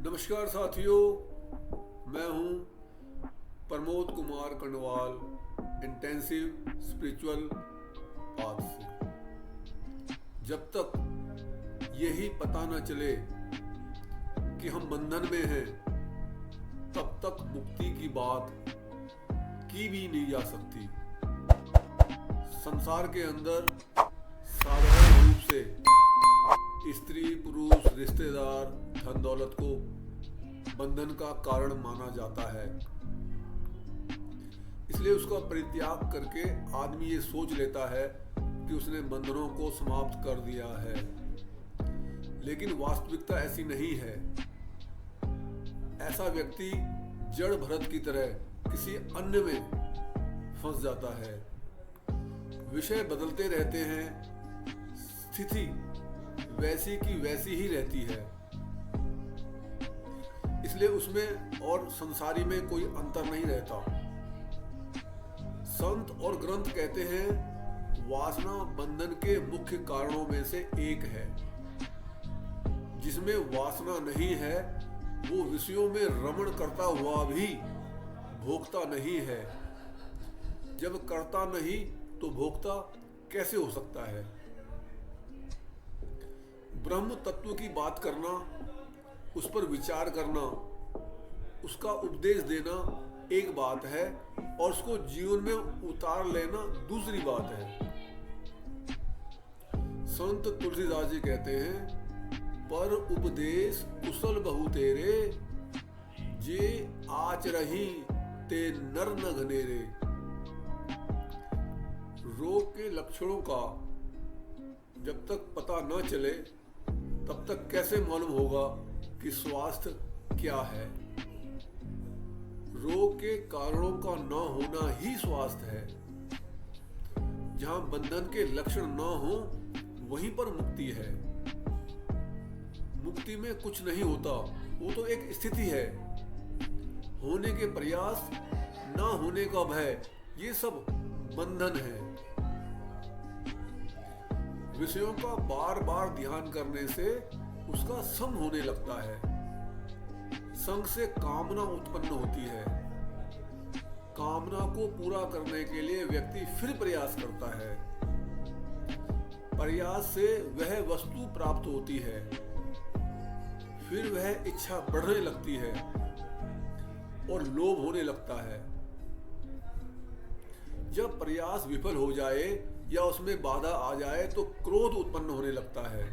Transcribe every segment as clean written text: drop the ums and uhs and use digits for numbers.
नमस्कार साथियों, मैं हूं Pramod Kumar Kandwal, intensive spiritual path से। जब तक यही पता न चले कि हम बंधन में हैं, तब तक मुक्ति की बात की भी नहीं जा सकती। संसार के अंदर साधारण रूप से स्त्री, पुरुष, रिश्तेदार, धन दौलत को बंधन का कारण माना जाता है। इसलिए उसका परित्याग करके आदमी ये सोच लेता है कि उसने बंधनों को समाप्त कर दिया है, लेकिन वास्तविकता ऐसी नहीं है। ऐसा व्यक्ति जड़ भरत की तरह किसी अन्य में फंस जाता है। विषय बदलते रहते हैं, स्थिति वैसी की वैसी ही रहती है, इसलिए उसमें और संसारी में कोई अंतर नहीं रहता। संत और ग्रंथ कहते हैं वासना बंधन के मुख्य कारणों में से एक है। जिसमें वासना नहीं है वो विषयों में रमण करता हुआ भी भोगता नहीं है। जब करता नहीं तो भोगता कैसे हो सकता है? ब्रह्म तत्व की बात करना, उस पर विचार करना, उसका उपदेश देना एक बात है और उसको जीवन में उतार लेना दूसरी बात है। संत तुलसीदास जी कहते हैं, पर उपदेश कुशल बहु तेरे, जे आचरहि ते नर न घनेरे। रोग के लक्षणों का जब तक पता न चले तब तक कैसे मालूम होगा कि स्वास्थ्य क्या है? रोग के कारणों का न होना ही स्वास्थ्य है। जहां बंधन के लक्षण न हो वहीं पर मुक्ति है। मुक्ति में कुछ नहीं होता, वो तो एक स्थिति है। होने के प्रयास, ना होने का भय, ये सब बंधन है। विषयों का बार बार ध्यान करने से उसका सम होने लगता है। संग से कामना उत्पन्न होती है। कामना को पूरा करने के लिए व्यक्ति फिर प्रयास करता है। प्रयास से वह वस्तु प्राप्त होती है। फिर वह इच्छा बढ़ने लगती है और लोभ होने लगता है। जब प्रयास विफल हो जाए या उसमें बाधा आ जाए तो क्रोध उत्पन्न होने लगता है।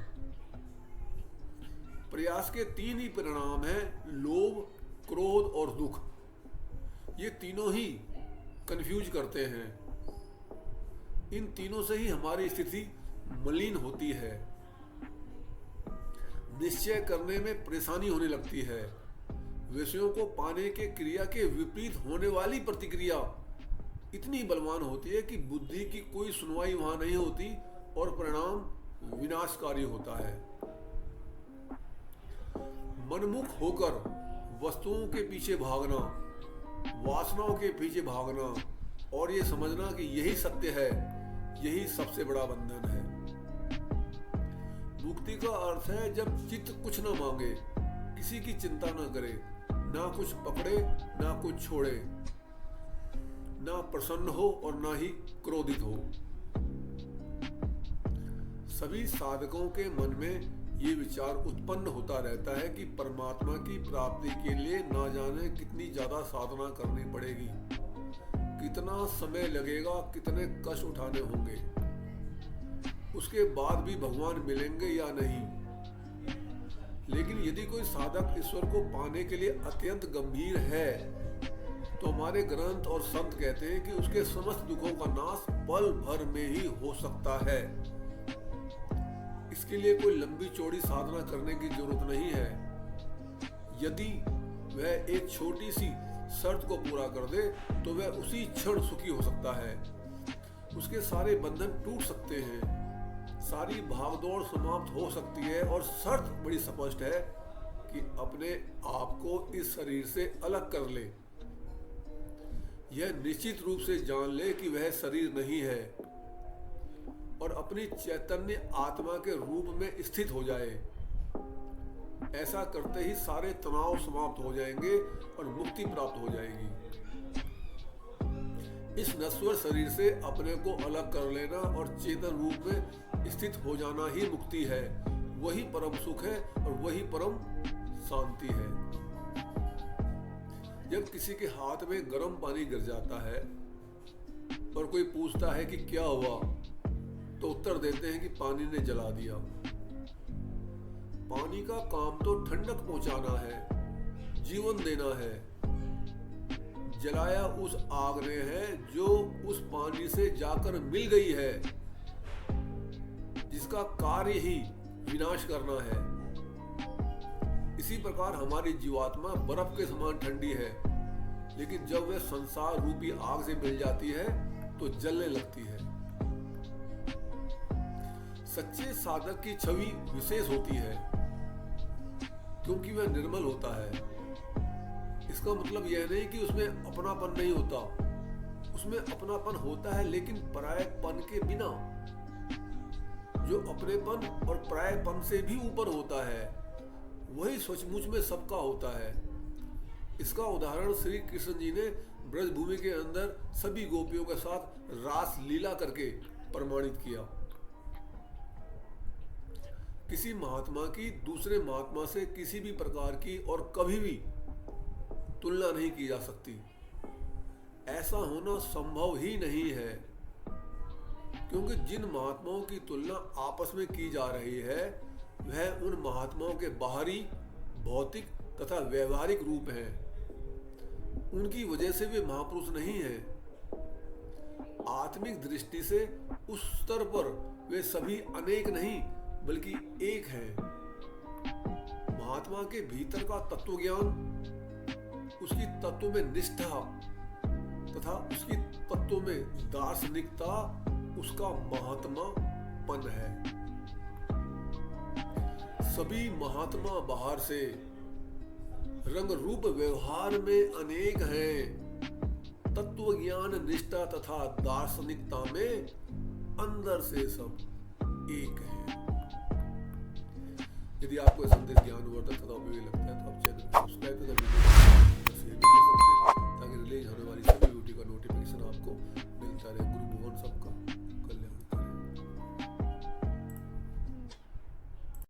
प्रयास के तीन ही परिणाम हैं, लोभ, क्रोध और दुख। ये तीनों ही कंफ्यूज करते हैं। इन तीनों से ही हमारी स्थिति मलिन होती है। निश्चय करने में परेशानी होने लगती है। विषयों को पाने के क्रिया के विपरीत होने वाली प्रतिक्रिया इतनी बलवान होती है कि बुद्धि की कोई सुनवाई वहां नहीं होती और परिणाम विनाशकारी होता है। मनमुख होकर वस्तुओं के पीछे भागना, वासनाओं के पीछे भागना और ये समझना कि यही सत्य है, यही सबसे बड़ा बंधन है। मुक्ति का अर्थ है जब चित्त कुछ न मांगे, किसी की चिंता न करे, ना कुछ पकड़े ना कुछ छोड़े, ना प्रसन्न हो और ना ही क्रोधित हो। सभी साधकों के मन में ये विचार उत्पन्न होता रहता है कि परमात्मा की प्राप्ति के लिए ना जाने कितनी ज्यादा साधना करनी पड़ेगी, कितना समय लगेगा, कितने कष्ट उठाने होंगे, उसके बाद भी भगवान मिलेंगे या नहीं। लेकिन यदि कोई साधक ईश्वर को पाने के लिए अत्यंत गंभीर है तो हमारे ग्रंथ और संत कहते हैं कि उसके समस्त दुखों का नाश पल भर में ही हो सकता है। इसके लिए कोई लंबी चौड़ी साधना करने की जरूरत नहीं है। यदि वह एक छोटी सी शर्त को पूरा कर दे तो वह उसी क्षण सुखी हो सकता है। उसके सारे बंधन टूट सकते हैं, सारी भागदौड़ समाप्त हो सकती है और शर्त बड़ी स्पष्ट है कि अपने आप को इस शरीर से अलग कर ले। यह निश्चित रूप से जान ले कि वह शरीर नहीं है और अपनी चैतन्य आत्मा के रूप में स्थित हो जाए। ऐसा करते ही सारे तनाव समाप्त हो जाएंगे और मुक्ति प्राप्त हो जाएगी। इस नश्वर शरीर से अपने को अलग कर लेना और चेतन रूप में स्थित हो जाना ही मुक्ति है। वही परम सुख है और वही परम शांति है। जब किसी के हाथ में गर्म पानी गिर जाता है और कोई पूछता है कि क्या हुआ, तो उत्तर देते हैं कि पानी ने जला दिया। पानी का काम तो ठंडक पहुंचाना है, जीवन देना है। जलाया उस आग ने है जो उस पानी से जाकर मिल गई है, जिसका कार्य ही विनाश करना है। इसी प्रकार हमारी जीवात्मा बर्फ के समान ठंडी है, लेकिन जब वह संसार रूपी आग से मिल जाती है तो जलने लगती है। सच्चे साधक की छवि विशेष होती है क्योंकि वह निर्मल होता है। इसका मतलब यह नहीं कि उसमें अपनापन नहीं होता, उसमें अपनापन होता है, लेकिन परायपन के बिना, जो अपनेपन और परायपन से भी ऊपर होता है, वही सचमुच में सबका होता है। इसका उदाहरण श्री कृष्ण जी ने ब्रजभूमि के अंदर सभी गोपियों के साथ रास लीला करके प्रमाणित किया। किसी महात्मा की दूसरे महात्मा से किसी भी प्रकार की और कभी भी तुलना नहीं की जा सकती। ऐसा होना संभव ही नहीं है, क्योंकि जिन महात्माओं की तुलना आपस में की जा रही है वह उन महात्माओं के बाहरी, भौतिक तथा व्यवहारिक रूप हैं। उनकी वजह से वे महापुरुष नहीं हैं। आत्मिक दृष्टि से उस स्तर पर वे सभी अनेक नहीं बल्कि एक हैं। महात्मा के भीतर का तत्व ज्ञान, उसकी तत्व में निष्ठा तथा उसकी तत्व में दार्शनिकता उसका महात्मापन है। सभी महात्मा बाहर से, रंग रूप व्यवहार में अनेक हैं। तत्व ज्ञान, निष्ठा तथा दार्शनिकता में अंदर से सब एक है। यदि आपको संदेश ज्ञानवर्धक तथा उपयोगी लगता है तो आप चैनल को